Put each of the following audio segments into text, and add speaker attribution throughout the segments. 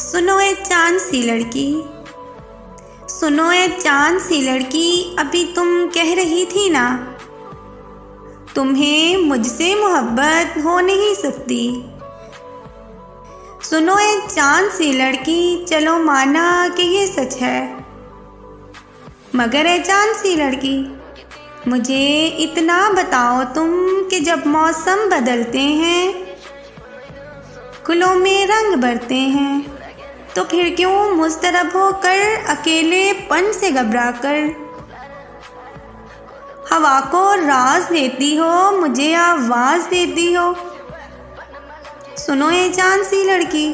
Speaker 1: सुनो ए चांद सी लड़की, सुनो ए चांद सी लड़की, अभी तुम कह रही थी ना तुम्हें मुझसे मोहब्बत हो नहीं सकती। सुनो ए चांद सी लड़की, चलो माना कि ये सच है, मगर ए चांद सी लड़की मुझे इतना बताओ तुम कि जब मौसम बदलते हैं, गुलों में रंग भरते हैं, तो फिर क्यों मुस्तरब होकर अकेलेपन से घबराकर हवा को राज देती हो, मुझे आवाज देती हो। सुनो ए चांद सी लड़की,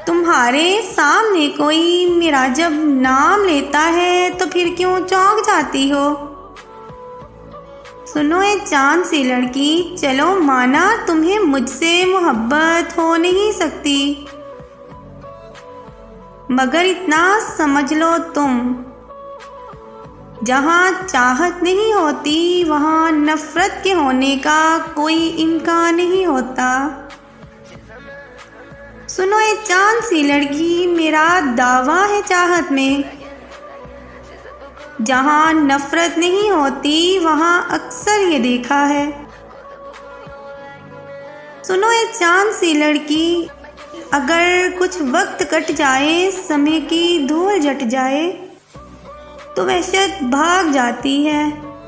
Speaker 1: तुम्हारे सामने कोई मेरा जब नाम लेता है तो फिर क्यों चौंक जाती हो। सुनो ए चांद सी लड़की, चलो माना तुम्हें मुझसे मोहब्बत हो नहीं सकती, मगर इतना समझ लो तुम, जहाँ चाहत नहीं होती वहाँ नफरत के होने का कोई इम्कान नहीं होता। सुनो ए चांद सी लड़की, मेरा दावा है चाहत में, जहाँ नफरत नहीं होती वहाँ अक्सर ये देखा है। सुनो ए चांद सी लड़की, अगर कुछ वक्त कट जाए, समय की धूल जट जाए, तो वहशत भाग जाती है।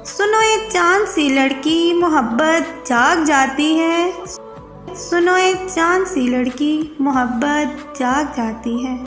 Speaker 1: सुनो ए चांद सी लड़की, मोहब्बत जाग जाती है। सुनो ए चांद सी लड़की, मोहब्बत जाग जाती है।